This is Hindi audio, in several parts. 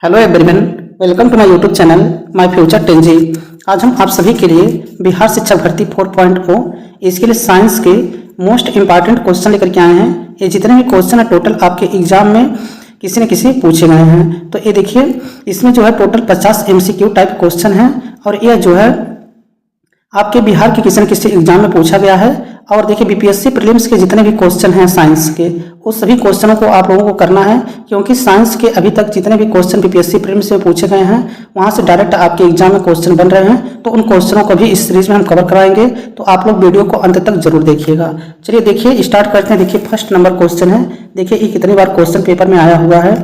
Hello everyone, welcome to my YouTube channel my future 10G। आज हम आप सभी के लिए बिहार शिक्षक भर्ती 4.0 इसके लिए साइंस के मोस्ट इंपॉर्टेंट क्वेश्चन लेकर के आए हैं। ये जितने भी क्वेश्चन है टोटल आपके एग्जाम में किसी न किसी पूछे गए हैं। तो ये देखिए, इसमें जो है टोटल 50 MCQ टाइप क्वेश्चन है और यह जो है आपके बिहार के किसी न किसी एग्जाम में पूछा गया है। और देखिए, बीपीएससी प्रीलिम्स के जितने भी क्वेश्चन हैं साइंस के, उस सभी क्वेश्चनों को आप लोगों को करना है, क्योंकि साइंस के अभी तक जितने भी क्वेश्चन बीपीएससी प्रीलिम्स में पूछे गए हैं वहां से डायरेक्ट आपके एग्जाम में क्वेश्चन बन रहे हैं। तो उन क्वेश्चनों को भी इस सीरीज में हम कवर कराएंगे, तो आप लोग वीडियो को अंत तक जरूर देखिएगा। चलिए देखिए, स्टार्ट करते हैं। देखिए, फर्स्ट नंबर क्वेश्चन है। देखिए, ये कितनी बार क्वेश्चन पेपर में आया हुआ है,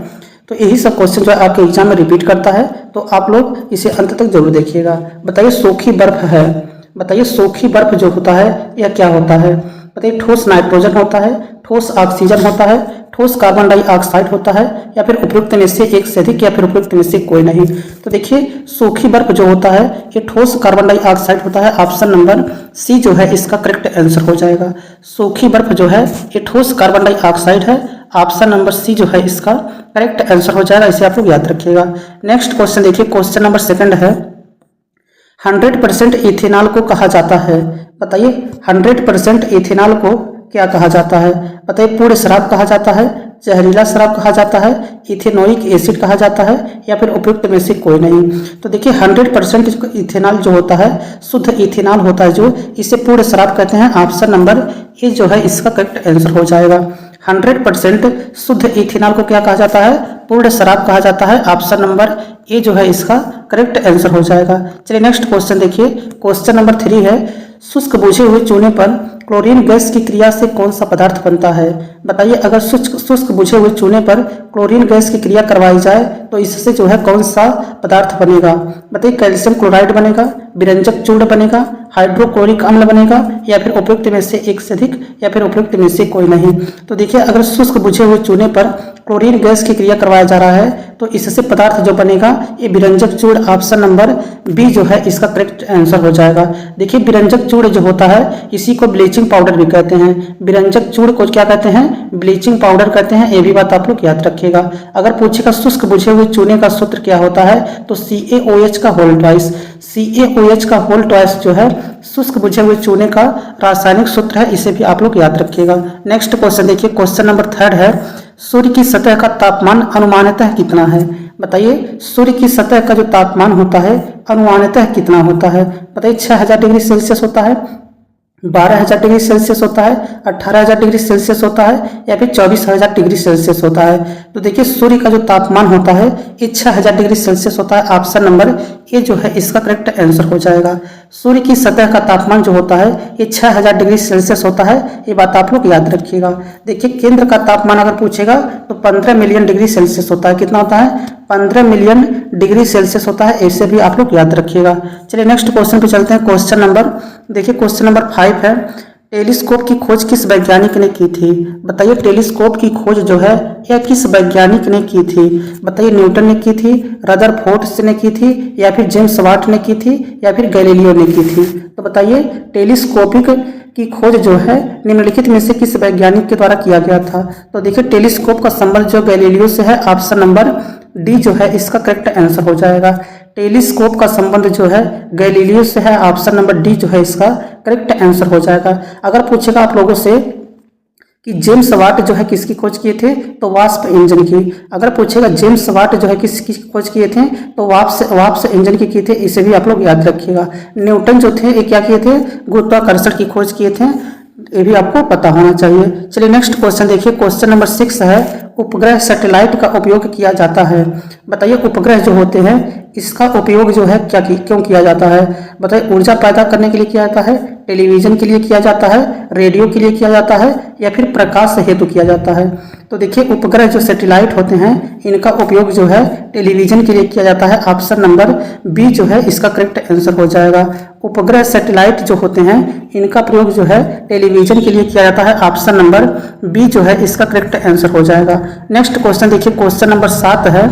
तो यही सब क्वेश्चन जो है आपके एग्जाम में रिपीट करता है, तो आप लोग इसे अंत तक जरूर देखिएगा। बताइए, सूखी बर्फ है, बताइए सूखी बर्फ जो होता है यह क्या होता है? बताइए, ठोस नाइट्रोजन होता है, ठोस ऑक्सीजन होता है, ठोस कार्बन डाइऑक्साइड होता है, या फिर उपयुक्त में से एक से अधिक, या फिर उपयुक्त में से कोई नहीं। तो देखिए, सूखी बर्फ जो होता है ये ठोस कार्बन डाइऑक्साइड होता है। ऑप्शन नंबर सी जो है इसका करेक्ट आंसर हो जाएगा। सूखी बर्फ जो है ये ठोस कार्बन डाइऑक्साइड है। ऑप्शन नंबर सी जो है इसका करेक्ट आंसर हो जाएगा। इसे आप लोग याद रखिएगा। नेक्स्ट क्वेश्चन देखिए, क्वेश्चन नंबर सेकंड है। 100% इथेनॉल को कहा जाता है। बताइए, 100% इथेनॉल को क्या कहा जाता है? बताइए, पूर्ण शराब कहा जाता है, जहरीला शराब कहा जाता है, इथेनोइक एसिड कहा जाता है, या फिर उपयुक्त में से कोई नहीं। तो देखिए, 100% इथेनॉल जो होता है, शुद्ध इथेनॉल होता है जो, इसे पूर्ण शराब कहते हैं। ऑप्शन नंबर ए जो है इसका करेक्ट आंसर हो जाएगा। 100% शुद्ध इथेनॉल को क्या कहा जाता है? पूर्ण शराब कहा जाता है। ऑप्शन नंबर ए जो है इसका करेक्ट आंसर हो जाएगा। चलिए नेक्स्ट क्वेश्चन देखिए, क्वेश्चन नंबर 3 है। शुष्क बुझे हुए चूने पर क्लोरीन गैस की क्रिया से कौन सा पदार्थ बनता है? बताइए, अगर शुष्क बुझे हुए चूने पर क्लोरीन गैस की क्रिया करवाई जाए तो इससे जो है कौन सा पदार्थ बनेगा? बताइए, कैल्शियम क्लोराइड बनेगा, विरंजक चूर्ण बनेगा, हाइड्रोक्लोरिक अम्ल बनेगा, या फिर उपयुक्त में से एक से अधिक, या फिर उपयुक्त में से कोई नहीं। तो देखिए, अगर शुष्क बुझे हुए चूने पर क्लोरीन गैस की क्रिया करवाया जा रहा है तो इससे पदार्थ जो बनेगा ये विरंजक चूर्ण। ऑप्शन नंबर बी जो है इसका करेक्ट आंसर हो जाएगा। देखिए, विरंजक चूर्ण जो होता है इसी को ब्लीचिंग पाउडर भी कहते हैं। विरंजक चूर्ण को क्या कहते हैं? ब्लीचिंग पाउडर कहते हैं। ये भी बात आप लोग याद रखिएगा। अगर पूछेगा शुष्क बुझे हुए चूने का सूत्र क्या होता है, तो CaOH का होल ट्वाइस। CaOH का होल ट्वाइस जो है शुष्क बुझे हुए चूने का रासायनिक सूत्र है। इसे भी आप लोग याद रखिएगा। नेक्स्ट क्वेश्चन देखिए, क्वेश्चन नंबर 3 है। सूर्य की सतह का तापमान अनुमानतः कितना है? बताइए, सूर्य की सतह का जो तापमान होता है अनुमानतः कितना होता है? बताइए, 6000 डिग्री सेल्सियस होता है, 12000 डिग्री सेल्सियस होता है, 18000 डिग्री सेल्सियस होता है, या फिर 24000 डिग्री सेल्सियस होता है? तो देखिए, सूर्य का जो तापमान होता है ये 6000 डिग्री सेल्सियस होता है। ऑप्शन नंबर ए जो है इसका करेक्ट आंसर हो जाएगा। सूर्य की सतह का तापमान जो होता है ये 6000 डिग्री सेल्सियस होता है। ये बात आप लोग याद रखिएगा। देखिए, केंद्र का तापमान अगर पूछेगा तो 15 मिलियन डिग्री सेल्सियस होता है। कितना होता है? 15 मिलियन डिग्री सेल्सियस होता है। ऐसे भी आप लोग याद रखिएगा। चलिए नेक्स्ट क्वेश्चन पे चलते हैं। क्वेश्चन नंबर देखिए, क्वेश्चन नंबर 5 है। टेलीस्कोप की खोज किस वैज्ञानिक ने की थी? बताइए, टेलीस्कोप की खोज जो है यह किस वैज्ञानिक ने की थी? बताइए, न्यूटन ने की थी, रदरफोर्ड ने की थी, या फिर जेम्स वाट ने की थी, या फिर गैलीलियो ने की थी? तो बताइए, टेलीस्कोपिक की खोज जो है निम्नलिखित में से किस वैज्ञानिक के द्वारा किया गया था? तो देखिए, टेलीस्कोप का संबंध जो गैलीलियो से है। ऑप्शन नंबर डी जो है इसका करेक्ट आंसर हो जाएगा। टेलीस्कोप का संबंध जो है गैलीलियो से है। ऑप्शन नंबर डी जो है इसका करेक्ट आंसर हो जाएगा। अगर पूछेगा आप लोगों से कि जेम्स वाट जो है किसकी खोज किए थे, तो वास्प इंजन की। अगर पूछेगा जेम्स वाट जो है किसकी खोज किए थे, तो वास्प इंजन की थी। इसे भी आप लोग याद रखिएगा। न्यूटन जो थे ये क्या किए थे? गुरुत्वाकर्षण की खोज किए थे। ये भी आपको पता होना चाहिए। चलिए नेक्स्ट क्वेश्चन देखिए, क्वेश्चन नंबर 6 है। उपग्रह सैटेलाइट का उपयोग किया जाता है। बताइए, उपग्रह जो होते हैं इसका उपयोग जो है क्यों किया जाता है? बताइए, ऊर्जा पैदा करने के लिए किया जाता है, टेलीविजन के लिए किया जाता है, रेडियो के लिए किया जाता है, या फिर प्रकाश हेतु किया जाता है? तो देखिए, उपग्रह जो सैटेलाइट होते हैं इनका उपयोग जो है टेलीविजन के लिए किया जाता है। ऑप्शन नंबर बी जो है इसका करेक्ट आंसर हो जाएगा। उपग्रह सैटेलाइट जो होते हैं इनका प्रयोग जो है टेलीविजन के लिए किया जाता है। ऑप्शन नंबर बी जो है इसका करेक्ट आंसर हो जाएगा। नेक्स्ट क्वेश्चन देखिए, क्वेश्चन नंबर 7 है।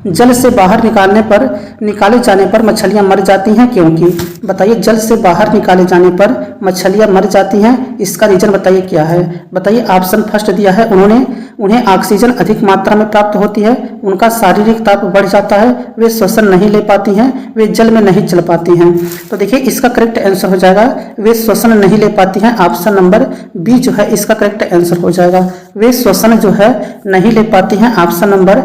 जल से बाहर निकाले जाने पर मछलियां मर जाती हैं क्योंकि? बताइए, जल से बाहर निकाले जाने पर मछलियां मर जाती हैं, इसका रीजन बताइए क्या है? बताइए, ऑप्शन फर्स्ट दिया है उन्होंने उन्हें ऑक्सीजन अधिक मात्रा में प्राप्त होती है, उनका शारीरिक ताप बढ़ जाता है, वे श्वसन नहीं ले पाती हैं, वे जल में नहीं चल पाती हैं। तो देखिए इसका करेक्ट आंसर हो जाएगा वे श्वसन नहीं ले पाती हैं। ऑप्शन नंबर बी जो है इसका करेक्ट आंसर हो जाएगा, वे श्वसन जो है नहीं ले पाती हैं। ऑप्शन नंबर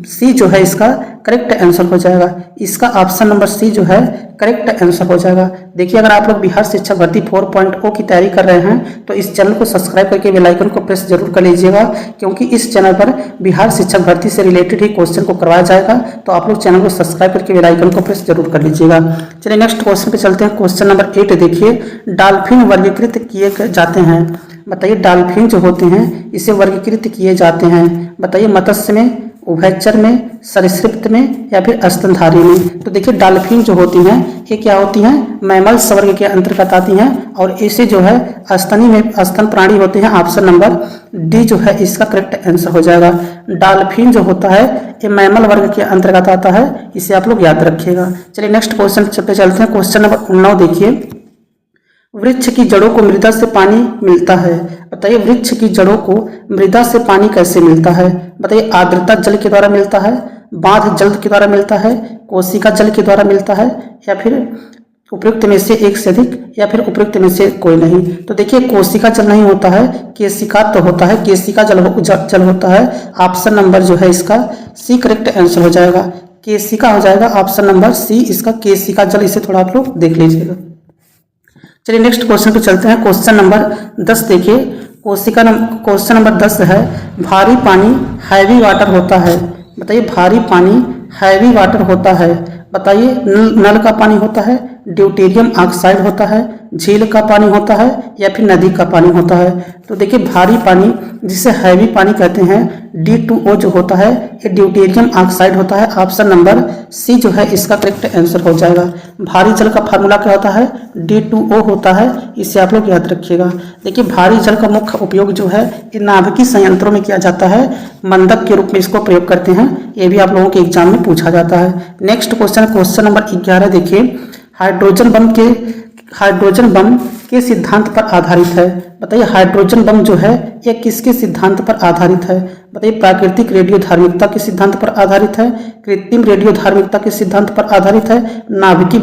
सी जो है इसका करेक्ट आंसर हो जाएगा, इसका ऑप्शन नंबर सी जो है करेक्ट आंसर हो जाएगा। देखिए अगर आप लोग बिहार शिक्षक भर्ती 4.0 की तैयारी कर रहे हैं तो इस चैनल को सब्सक्राइब करके बेल आइकन को प्रेस जरूर कर लीजिएगा, क्योंकि इस चैनल पर बिहार शिक्षक भर्ती से रिलेटेड ही क्वेश्चन को करवाया जाएगा। तो आप लोग चैनल को सब्सक्राइब करके बेल आइकन को प्रेस जरूर कर लीजिएगा। चलिए नेक्स्ट क्वेश्चन पे चलते हैं। क्वेश्चन नंबर 8 देखिए, डॉल्फिन वर्गीकृत किए जाते हैं। बताइए डॉल्फिन जो होते हैं इसे वर्गीकृत किए जाते हैं। बताइए मत्स्य में, उभयचर में, सरीसृप में या फिर स्तनधारी में। तो देखिए डॉल्फिन जो होती हैं ये क्या होती हैं, मैमल्स वर्ग के अंतर्गत आती हैं और इसे जो है स्तनी में स्तन प्राणी होते हैं। ऑप्शन नंबर डी जो है इसका करेक्ट आंसर हो जाएगा। डॉल्फिन जो होता है ये मैमल वर्ग के अंतर्गत आता है, इसे आप लोग याद रखिएगा। चलिए नेक्स्ट क्वेश्चन पे चलते हैं। क्वेश्चन नंबर 9 देखिए, वृक्ष की जड़ों को मृदा से पानी मिलता है। बताइए वृक्ष की जड़ों को मृदा से पानी कैसे मिलता है। बताइए आर्द्रता जल के द्वारा मिलता है, बांध जल के द्वारा मिलता है, कोशिका जल के द्वारा मिलता है या फिर उपयुक्त में से एक से अधिक या फिर उपयुक्त में से कोई नहीं। तो देखिए कोशिका जल नहीं होता है, केशिका तो होता है, केशिका जल होता है। ऑप्शन नंबर जो है इसका सी करेक्ट आंसर हो जाएगा, केशिका हो जाएगा। ऑप्शन नंबर सी इसका केशिका जल, इसे थोड़ा आप लोग देख लीजिएगा। चलिए नेक्स्ट क्वेश्चन पे चलते हैं। क्वेश्चन नंबर 10 देखिए, क्वेश्चन नंबर 10 है, भारी पानी हैवी वाटर होता है। बताइए भारी पानी हैवी वाटर होता है। बताइए नल का पानी होता है, ड्यूटेरियम ऑक्साइड होता है, झील का पानी होता है या फिर नदी का पानी होता है। तो देखिए भारी पानी जिसे हैवी पानी कहते हैं, D2O जो होता है ये ड्यूटेरियम ऑक्साइड होता है। ऑप्शन नंबर सी जो है इसका करेक्ट आंसर हो जाएगा। भारी जल का फार्मूला क्या होता है, D2O होता है, इसे आप लोग याद रखिएगा। देखिए भारी जल का मुख्य उपयोग जो है ये नाभिकीय संयंत्रों में किया जाता है, मंदक के रूप में इसको प्रयोग करते हैं, ये भी आप लोगों के एग्जाम में पूछा जाता है। नेक्स्ट क्वेश्चन नंबर 11 देखिए, हाइड्रोजन बम के सिद्धांत पर आधारित है। बताइए हाइड्रोजन बम जो है यह किसके सिद्धांत पर आधारित है। बताइए प्राकृतिक रेडियोधार्मिकता के सिद्धांत पर आधारित है, कृत्रिम रेडियोधार्मिकता के सिद्धांत पर आधारित है, नाभिकीय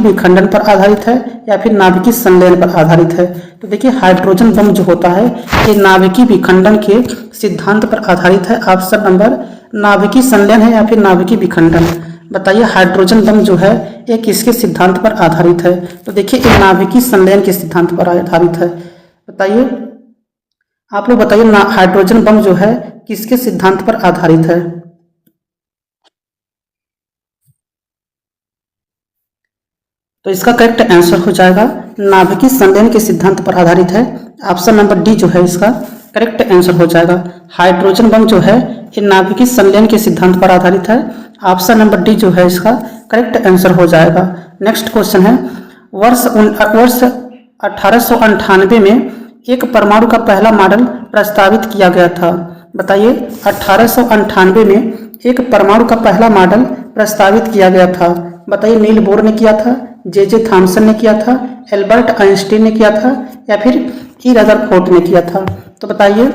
विखंडन पर आधारित है या फिर नाभिकीय संलयन पर आधारित है। तो देखिए हाइड्रोजन बम जो होता है ये नाभिकीय विखंडन के सिद्धांत पर आधारित है। ऑप्शन नंबर नाभिकीय संलयन है या फिर नाभिकीय विखंडन। बताइए हाइड्रोजन बम जो है ये किसके सिद्धांत पर आधारित है। तो देखिए ये नाभिकीय संलयन के सिद्धांत पर आधारित है। बताइए आप लोग बताइए हाइड्रोजन बम जो है किसके सिद्धांत पर आधारित है। तो इसका करेक्ट आंसर हो जाएगा नाभिकीय संलयन के सिद्धांत पर आधारित है। ऑप्शन नंबर डी जो है इसका करेक्ट आंसर हो जाएगा। हाइड्रोजन बम जो है ये नाभिकीय संलयन के सिद्धांत पर आधारित है। ऑप्शन नंबर डी जो है इसका करेक्ट आंसर हो जाएगा। नेक्स्ट क्वेश्चन है, वर्ष 1898 में एक परमाणु का पहला मॉडल प्रस्तावित किया गया था। बताइए 1898 में एक परमाणु का पहला मॉडल प्रस्तावित किया गया था। बताइए नील बोर ने किया था, जे थॉमसन ने किया था, एल्बर्ट आइंस्टीन ने किया था या फिर ई रदरफोर्ड ने किया था। तो बताइए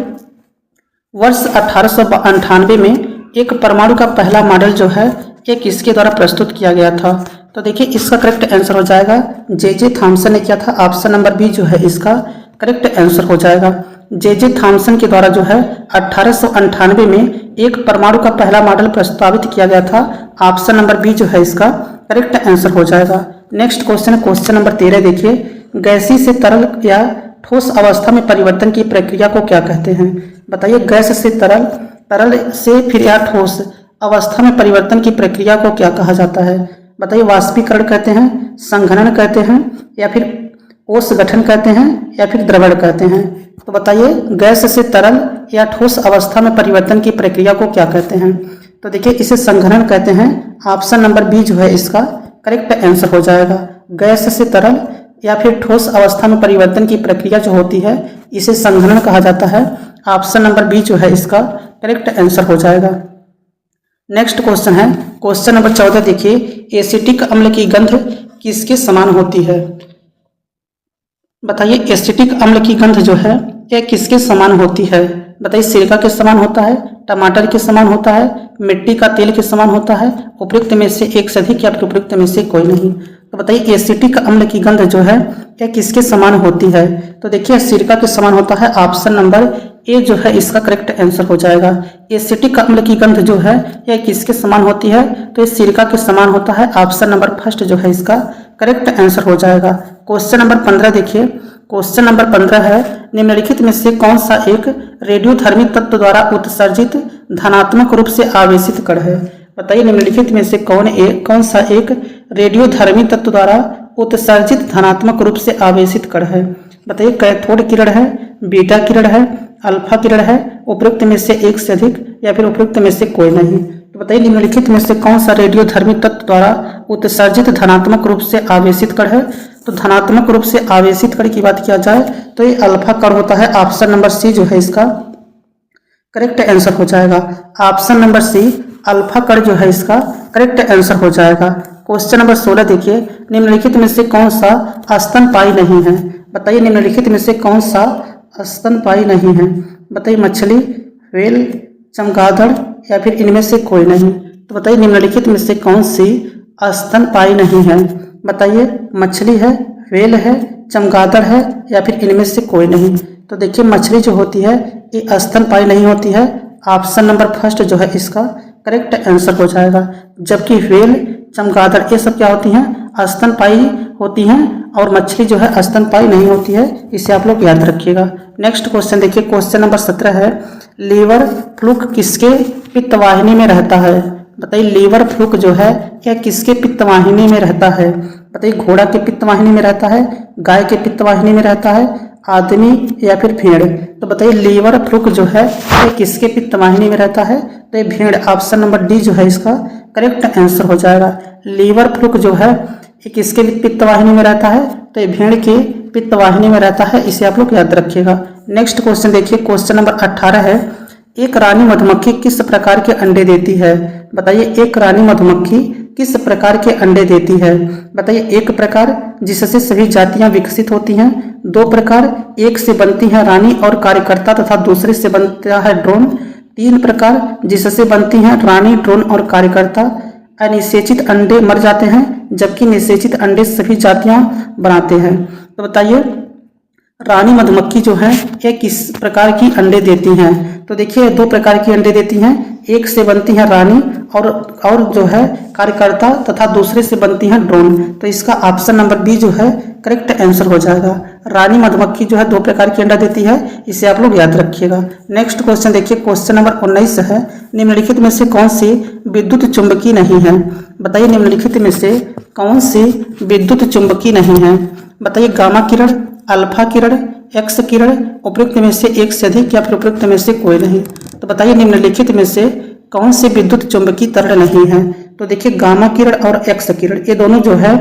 वर्ष 1898 में एक परमाणु का पहला मॉडल जो है ये किसके द्वारा प्रस्तुत किया गया था। तो देखिए इसका करेक्ट आंसर हो जाएगा जे थॉमसन ने किया था। ऑप्शन नंबर बी जो है इसका करेक्ट आंसर हो जाएगा। जे थॉमसन के द्वारा जो है 1898 में एक परमाणु का पहला मॉडल प्रस्तावित किया गया था। ऑप्शन नंबर बी जो है इसका करेक्ट आंसर हो जाएगा। नेक्स्ट क्वेश्चन नंबर 13 देखिए, गैसीय से तरल या ठोस अवस्था में परिवर्तन की प्रक्रिया को क्या कहते हैं। बताइए गैस से तरल से फिर या ठोस अवस्था में परिवर्तन की प्रक्रिया को क्या कहा जाता है। बताइए वाष्पीकरण कहते हैं, संघनन कहते हैं या फिर ओस गठन कहते हैं या फिर द्रवण कहते हैं। तो बताइए गैस से तरल या ठोस अवस्था में परिवर्तन की प्रक्रिया को क्या कहते हैं। तो देखिए इसे संघनन कहते हैं। ऑप्शन नंबर बी जो है इसका करेक्ट आंसर हो जाएगा। गैस से तरल या फिर ठोस अवस्था में परिवर्तन की प्रक्रिया जो होती है इसे संघनन कहा जाता है। ऑप्शन नंबर बी जो है इसका करेक्ट आंसर हो जाएगा। नेक्स्ट क्वेश्चन है क्वेश्चन नंबर 14 देखिए, एसिटिक अम्ल की गंध किसके समान होती है। बताइए एसिटिक अम्ल की गंध जो है यह किसके समान होती है? बताइए, सिरका के समान होता है, टमाटर के समान होता है, मिट्टी का तेल के समान होता है, उपयुक्त में से एक से अधिक या फिर उपयुक्त में से कोई नहीं। तो बताइए, एसिटिक अम्ल की गंध जो है यह किसके समान होती है? तो देखिए, सिरका के समान होता है। ऑप्शन नंबर ए जो है इसका करेक्ट आंसर हो जाएगा। एसिटिक अम्ल की गंध जो है यह किसके समान होती है? तो ये सिरका के समान होता है। ऑप्शन नंबर फर्स्ट जो है इसका करेक्ट आंसर हो जाएगा। क्वेश्चन नंबर 15 देखिए। क्वेश्चन नंबर 15 है, निम्नलिखित में से कौन सा एक रेडियोधर्मी तत्व द्वारा उत्सर्जित धनात्मक रूप से आवेशित कण है? बताइए, निम्नलिखित में से कौन सा एक रेडियोधर्मी तत्व द्वारा उत्सर्जित धनात्मक रूप से आवेशित कण है? बताइए, कैथोड किरण है, बीटा किरण है, अल्फा किरण है, उपयुक्त में से एक से अधिक या फिर उपयुक्त में से कोई नहीं। तो बताइए, निम्नलिखित में से कौन सा रेडियोधर्मी तत्व द्वारा उत्सर्जित धनात्मक रूप से आवेशित कण है? तो धनात्मक रूप से आवेशित कण की बात किया जाए तो ये अल्फा कण होता है। ऑप्शन नंबर सी जो है इसका करेक्ट आंसर हो जाएगा। ऑप्शन नंबर सी अल्फा कण जो है इसका करेक्ट आंसर हो जाएगा। क्वेश्चन नंबर 16 देखिए, निम्नलिखित में से कौन सा स्तनपायी नहीं है? बताइए, निम्नलिखित में से कौन सा स्तनपायी नहीं है? बताइए, मछली, व्हेल, चमगादड़ या फिर इनमें से कोई नहीं। तो बताइए, निम्नलिखित में से कौन सी स्तनपायी नहीं है? बताइए, मछली है, व्हेल है, चमगादड़ है या फिर इनमें से कोई नहीं। तो देखिए, मछली जो होती है ये स्तनपायी नहीं होती है। ऑप्शन नंबर फर्स्ट जो है इसका करेक्ट आंसर हो जाएगा। जबकि व्हेल, चमगादड़ ये सब क्या होती हैं? स्तनपायी होती हैं और मछली जो है स्तनपायी नहीं होती है। इसे आप लोग याद रखिएगा। नेक्स्ट क्वेश्चन देखिए। क्वेश्चन नंबर 17 है, लीवर फ्लूक किसके पित्तवाहिनी में रहता है? बताइए, लीवर फ्लूक जो है यह किसके पित्तवाहिनी में रहता है? बताइए, घोड़ा के पित्तवाहिनी में रहता है, गाय के पित्तवाहिनी में रहता है, आदमी या फिर भेड़? तो बताइए, लीवर फ्लूक जो है यह किसके पित्तवाहिनी में रहता है? तो ये भेड़। ऑप्शन नंबर डी जो है इसका करेक्ट आंसर हो जाएगा। लीवर फ्लूक जो है ये किसके पित्तवाहिनी में रहता है? तो ये भेड़ के पित्तवाहिनी में रहता है। इसे आप लोग याद रखिएगा। नेक्स्ट क्वेश्चन देखिए। क्वेश्चन नंबर 18 है, एक रानी मधुमक्खी किस प्रकार के अंडे देती है? बताइए, एक रानी मधुमक्खी किस प्रकार के अंडे देती है? बताइए, एक प्रकार जिससे सभी जातियां विकसित होती हैं, दो प्रकार एक से बनती है रानी और कार्यकर्ता तथा दूसरे से बनता है ड्रोन, तीन प्रकार जिससे बनती हैं रानी, ड्रोन और कार्यकर्ता, अनिषेचित अंडे मर जाते हैं जबकि निषेचित अंडे सभी जातियां बनाते हैं। तो बताइए, रानी मधुमक्खी जो है ये किस प्रकार की अंडे देती हैं? तो देखिए, दो प्रकार की अंडे देती हैं। एक से बनती है रानी और जो है कार्यकर्ता तथा दूसरे से बनती है ड्रोन। तो इसका ऑप्शन नंबर बी जो है करेक्ट आंसर हो जाएगा। रानी मधुमक्खी जो है दो प्रकार की अंडा देती है। इसे आप लोग याद रखिएगा। नेक्स्ट क्वेश्चन देखिए। क्वेश्चन नंबर 19 है, निम्नलिखित में से कौन सी विद्युत चुंबकी नहीं है? बताइए, निम्नलिखित में से कौन सी विद्युत चुंबकी नहीं है? बताइए, गामा किरण, अल्फा किरण, एक्स किरण, उपयुक्त में से एक से अधिक या फिर उपयुक्त में से कोई नहीं। तो बताइए, निम्नलिखित में से कौन से विद्युत चुंबकीय तरल नहीं है? तो देखिए, गामा किरण और एक्स किरण ये दोनों जो है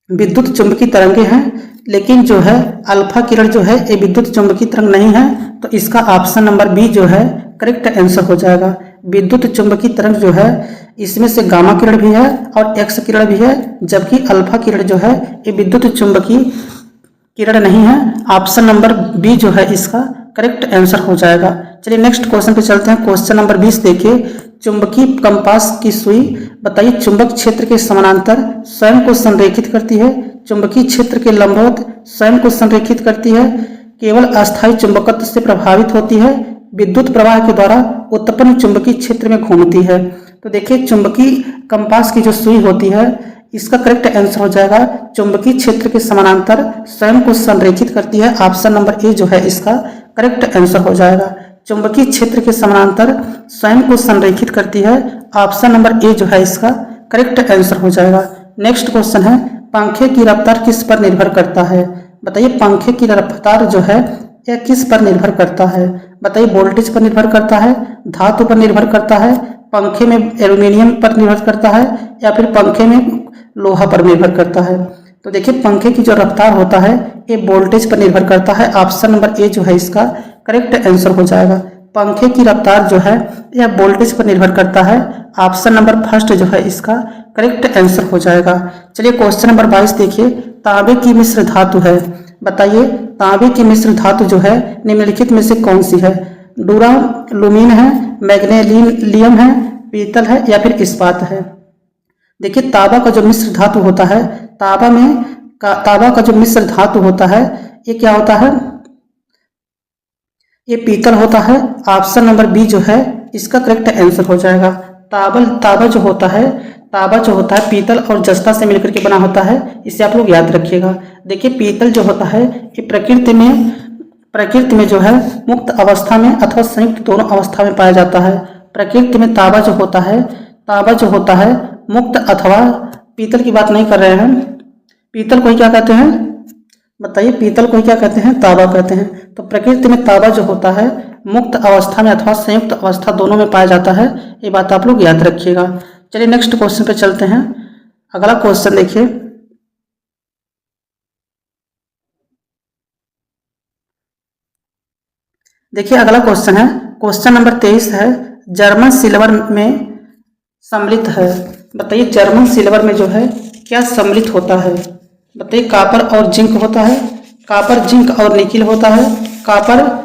विद्युत चुंबकीय तरंगे हैं, लेकिन जो है अल्फा किरण जो है ये विद्युत चुंबकीय तरंग नहीं है। तो इसका ऑप्शन नंबर बी जो है करेक्ट आंसर हो जाएगा। विद्युत चुंबकीय तरंग जो है इसमें से गामा किरण भी है और एक्स किरण भी है, जबकि अल्फा किरण जो है ये विद्युत चुंबकीय किरण नहीं है। ऑप्शन नंबर बी जो है इसका करेक्ट आंसर हो जाएगा। चलिए नेक्स्ट क्वेश्चन पे चलते हैं। क्वेश्चन नंबर 20 देखिए। चुंबकीय कंपास की सुई बताइए चुंबक क्षेत्र के समानांतर स्वयं को संरेखित करती है, चुंबकीय क्षेत्र के लंबवत स्वयं को संरेखित करती है, केवल अस्थायी चुंबकत्व से प्रभावित होती है, विद्युत प्रवाह के द्वारा उत्पन्न चुंबकीय क्षेत्र में घूमती है। तो देखिए, चुंबकीय कंपास की जो सुई होती है इसका करेक्ट आंसर हो जाएगा चुंबकीय क्षेत्र के समानांतर स्वयं को संरेखित करती है। ऑप्शन नंबर ए जो है इसका करेक्ट आंसर हो जाएगा। चुंबकीय क्षेत्र के समानांतर स्वयं को संरेखित करती है। ऑप्शन नंबर ए जो है इसका करेक्ट आंसर हो जाएगा। नेक्स्ट क्वेश्चन है, पंखे की रफ्तार किस पर निर्भर करता है? बताइए, पंखे की रफ्तार जो है यह किस पर निर्भर करता है? बताइए, वोल्टेज पर निर्भर करता है, धातु पर निर्भर करता है, पंखे में एल्यूमिनियम पर निर्भर करता है या फिर पंखे में लोहा पर निर्भर करता है? तो देखिए, पंखे की जो रफ्तार होता है ये वोल्टेज पर निर्भर करता है। ऑप्शन नंबर ए जो है इसका करेक्ट आंसर हो जाएगा। पंखे की रफ्तार जो है यह वोल्टेज पर निर्भर करता है। ऑप्शन नंबर फर्स्ट जो है इसका करेक्ट आंसर हो जाएगा। चलिए क्वेश्चन नंबर 22 देखिए। तांबे की मिश्र धातु है। बताइए, तांबे की मिश्र धातु जो है निम्नलिखित में से कौन सी है? डूरालुमीन है, मैग्नीशियम है, पीतल है या फिर इस्पात है? देखिए तांबा का जो मिश्र धातु होता है, तांबा का जो मिश्र धातु होता है ये क्या होता है? ये पीतल होता है। ऑप्शन नंबर बी जो है इसका करेक्ट आंसर हो जाएगा। तांबा जो होता है पीतल और जस्ता से मिलकर के बना होता है, इसे आप लोग याद रखिएगा। देखिए पीतल जो होता है ये प्रकृति में जो है मुक्त अवस्था में अथवा संयुक्त दोनों अवस्था में पाया जाता है। प्रकृति में तांबा जो होता है मुक्त अथवा, पीतल की बात नहीं कर रहे हैं, पीतल को ही क्या कहते हैं बताइए? पीतल को ही क्या कहते हैं? तांबा कहते हैं। तो प्रकृति में तांबा जो होता है मुक्त अवस्था में अथवा संयुक्त अवस्था दोनों में पाया जाता है, ये बात आप लोग याद रखिएगा। चलिए नेक्स्ट क्वेश्चन पे चलते हैं। अगला क्वेश्चन देखिए, अगला क्वेश्चन है, क्वेश्चन नंबर 23 है, जर्मन सिल्वर में सम्मिलित है। बताइए जर्मन सिल्वर में जो है क्या सम्मिलित होता है? बताइए कॉपर और जिंक होता है, कॉपर जिंक और निकिल होता है, कॉपर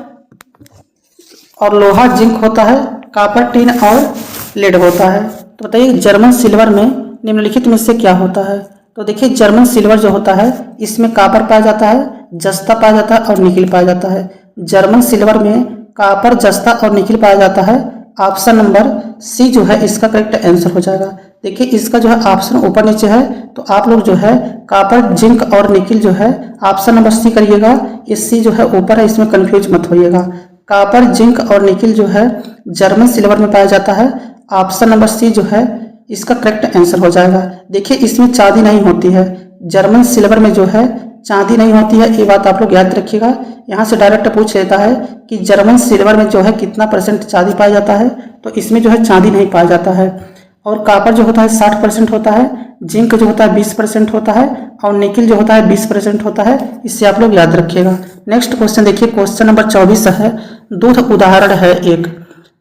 और लोहा जिंक होता है, कॉपर टिन और लेड होता है। तो बताइए जर्मन सिल्वर में निम्नलिखित में से क्या होता है? तो देखिए जर्मन सिल्वर जो होता है इसमें कॉपर पाया जाता है, जस्ता पाया जाता है और निकिल पाया जाता है। जर्मन सिल्वर में कॉपर, जस्ता और निकिल पाया जाता है। ऑप्शन नंबर सी जो है इसका करेक्ट आंसर हो जाएगा। देखिए इसका जो है ऑप्शन ऊपर नीचे है, तो आप लोग जो है कॉपर, जिंक और निकिल जो है ऑप्शन नंबर सी करिएगा। ये सी जो है ऊपर है, इसमें कंफ्यूज मत होइएगा। कॉपर, जिंक और निकिल जो है जर्मन सिल्वर में पाया जाता है। ऑप्शन नंबर सी जो है इसका करेक्ट आंसर हो जाएगा। देखिए इसमें चांदी नहीं होती है, जर्मन सिल्वर में जो है चांदी नहीं होती है, ये बात आप लोग याद रखिएगा। यहाँ से डायरेक्ट पूछ लेता है कि जर्मन सिल्वर में जो है कितना % चांदी पाया जाता है, तो इसमें जो है चांदी नहीं पाया जाता है। और कॉपर जो होता है 60% होता है, जिंक जो होता है 20% होता है और निकिल जो होता है 20% होता है। इससे आप लोग याद रखिएगा। नेक्स्ट क्वेश्चन देखिए, क्वेश्चन नंबर 24 है, दूध उदाहरण है एक।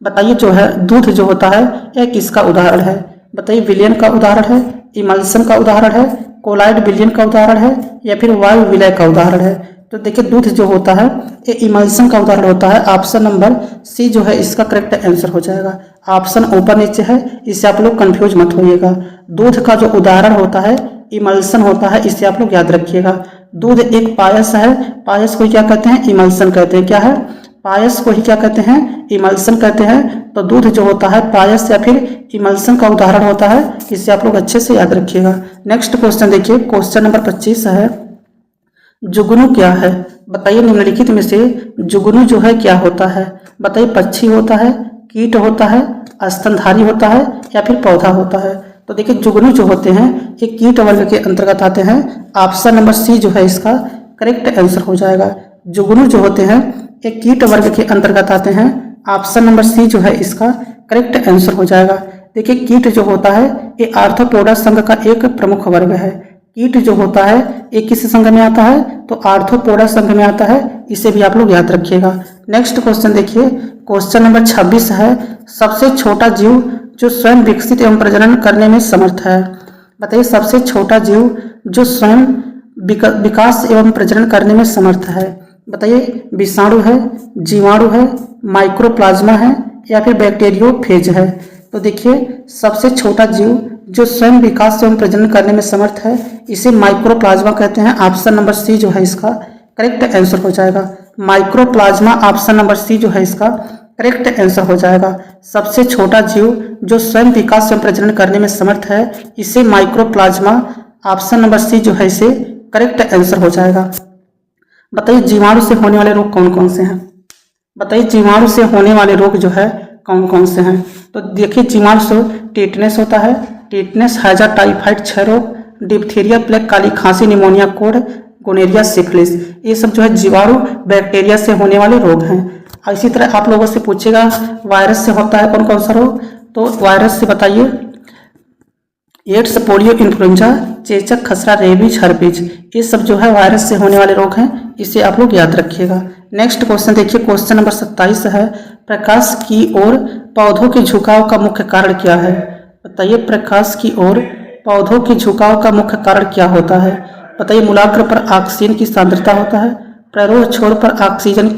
बताइए जो है दूध जो होता है यह किसका उदाहरण है? बताइए विलयन का उदाहरण है, इमल्सन का उदाहरण है, कोलाइड विलयन का उदाहरण है या फिर वायु विलय का उदाहरण है? तो देखिए दूध जो होता है ये इमल्सन का उदाहरण होता है। ऑप्शन नंबर सी जो है इसका करेक्ट आंसर हो जाएगा। ऑप्शन ऊपर नीचे है, इससे आप लोग कंफ्यूज मत होइएगा। दूध का जो उदाहरण होता है इमल्सन होता है, इससे आप लोग याद रखिएगा। दूध एक पायस है, पायस को क्या कहते हैं? इमल्सन कहते हैं। क्या है? पायस को ही क्या कहते हैं? इमल्सन कहते हैं। तो दूध जो होता है पायस या फिर इमल्सन का उदाहरण होता है, इसे आप लोग अच्छे से याद रखिएगा। नेक्स्ट क्वेश्चन देखिए, क्वेश्चन नंबर 25 है, जुगनू क्या है? बताइए निम्नलिखित में से जुगनू जो है क्या होता है? बताइए पक्षी होता है, कीट होता है, स्तनधारी होता है या फिर पौधा होता है? तो देखिए जुगनू जो होते हैं ये कीट वर्ग के अंतर्गत आते हैं। ऑप्शन नंबर सी जो है इसका करेक्ट आंसर हो जाएगा। जुगनू जो होते हैं ये कीट वर्ग के अंतर्गत आते हैं। ऑप्शन नंबर सी जो है इसका करेक्ट आंसर हो जाएगा। देखिए कीट जो होता है ये आर्थ्रोपोडा संघ का एक प्रमुख वर्ग है। कीट जो होता है ये किस संघ में आता है? तो आर्थ्रोपोडा संघ में आता है, इसे भी आप लोग याद रखिएगा। नेक्स्ट क्वेश्चन देखिए, क्वेश्चन नंबर 26 है, सबसे छोटा जीव जो स्वयं विकसित एवं प्रजनन करने में समर्थ है। बताइए सबसे छोटा जीव जो स्वयं विकास एवं प्रजनन करने में समर्थ है। बताइए विषाणु है, जीवाणु है, माइक्रोप्लाज्मा है या फिर बैक्टीरियोफेज है? तो देखिए सबसे छोटा जीव जो स्वयं विकास एवं प्रजनन करने में समर्थ है इसे माइक्रोप्लाज्मा कहते हैं। ऑप्शन नंबर सी जो है इसका करेक्ट आंसर हो जाएगा। माइक्रोप्लाज्मा ऑप्शन नंबर सी जो है इसका करेक्ट आंसर हो जाएगा। सबसे छोटा जीव जो स्वयं विकास एवं प्रजनन करने में समर्थ है इसे माइक्रोप्लाज्मा ऑप्शन नंबर सी जो है इसे करेक्ट आंसर हो जाएगा। बताइए जीवाणु से होने वाले रोग कौन कौन से हैं? बताइए जीवाणु से होने वाले रोग जो है कौन कौन से हैं? तो देखिए जीवाणु से टिटनेस होता है, टिटनेस, हैजा, टाइफाइड, क्षय रोग, डिप्थीरिया, प्लेग, काली खांसी, निमोनिया, कोढ़, गोनेरिया, सिफिलिस, ये सब जो है जीवाणु बैक्टीरिया से होने वाले रोग हैं। इसी तरह आप लोगों से पूछेगा वायरस से होता है कौन कौन सा रोग? तो वायरस से बताइए एड्स, पोलियो, इन्फ्लुएंजा, चेचक, खसरा, रेबीज, हर्पीज, ये सब जो है वायरस से होने वाले रोग हैं, इसे आप लोग याद रखिएगा। नेक्स्ट क्वेश्चन देखिए, क्वेश्चन नंबर 27 है, प्रकाश की ओर पौधों के झुकाव का मुख्य कारण क्या है? बताइए प्रकाश की ओर पौधों के झुकाव का मुख्य कारण क्या होता है? बताइए मूलाग्र पर ऑक्सीजन की सांद्रता होता है, प्ररोह छोर पर ऑक्सीजन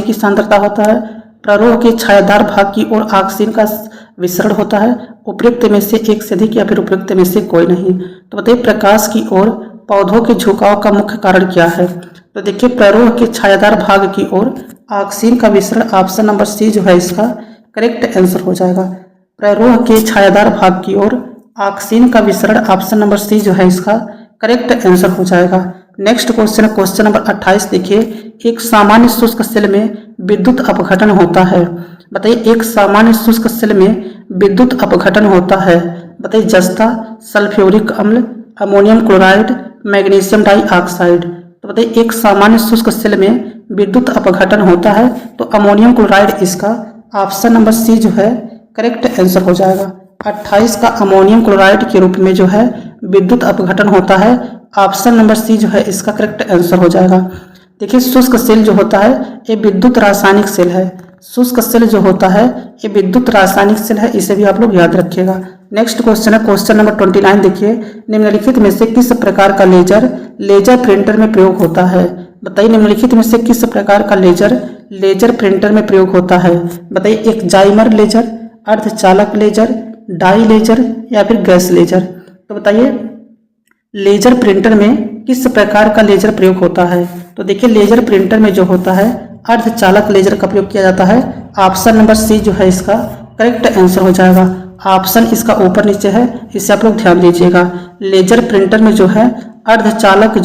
की सांद्रता होता है। प्ररोह के छायादार भाग की ओर ऑक्सीजन का विसरण होता है। उपयुक्त में से एक से अधिक या फिर उपयुक्त में से कोई नहीं। तो बताइए प्रकाश की ओर पौधों के झुकाव का मुख्य कारण क्या है? तो देखिए प्ररोह के छायादार भाग की ओर ऑक्सीजन का विसरण, ऑप्शन नंबर सी जो है इसका करेक्ट आंसर हो जाएगा। प्ररोह के छायादार भाग की ओर ऑक्सीजन का विसरण, ऑप्शन नंबर सी जो है इसका करेक्ट आंसर हो जाएगा। नेक्स्ट क्वेश्चन है क्वेश्चन नंबर 28। देखिए एक सामान्य शुष्क सेल में विद्युत अपघटन होता है। बताइए एक सामान्य शुष्क सेल में विद्युत अपघटन होता है। बताइए जस्ता, सल्फ्यूरिक अम्ल, अमोनियम क्लोराइड, मैग्नीशियम डाइऑक्साइड। तो बताइए एक सामान्य शुष्क सेल में विद्युत अपघटन होता है तो अमोनियम क्लोराइड इसका ऑप्शन नंबर सी जो है करेक्ट आंसर हो जाएगा। 28 का अमोनियम क्लोराइड के रूप में जो है विद्युत अपघटन होता है, ऑप्शन नंबर सी जो है इसका करेक्ट आंसर हो जाएगा। देखिए शुष्क सेल जो होता है ये विद्युत रासायनिक सेल है। शुष्क सेल जो होता है ये विद्युत रासायनिक सेल है, इसे भी आप लोग याद रखिएगा। नेक्स्ट क्वेश्चन है क्वेश्चन नंबर 29। देखिए निम्नलिखित में से किस प्रकार का लेजर प्रिंटर में प्रयोग होता है? बताइए निम्नलिखित में से किस प्रकार का लेजर प्रिंटर में प्रयोग होता है? बताइए एक जाइमर लेजर, अर्धचालक लेजर, डाई लेजर या फिर गैस लेजर। तो बताइए लेजर प्रिंटर में किस प्रकार का लेजर प्रयोग होता है? तो देखिए लेजर प्रिंटर में जो होता है अर्धचालक लेजर का प्रयोग किया जाता है, ऑप्शन नंबर सी जो है इसका करेक्ट आंसर हो जाएगा। ऑप्शन इसका ऊपर नीचे है, इसे आप लोग ध्यान दीजिएगा। लेजर प्रिंटर में जो है अर्धचालक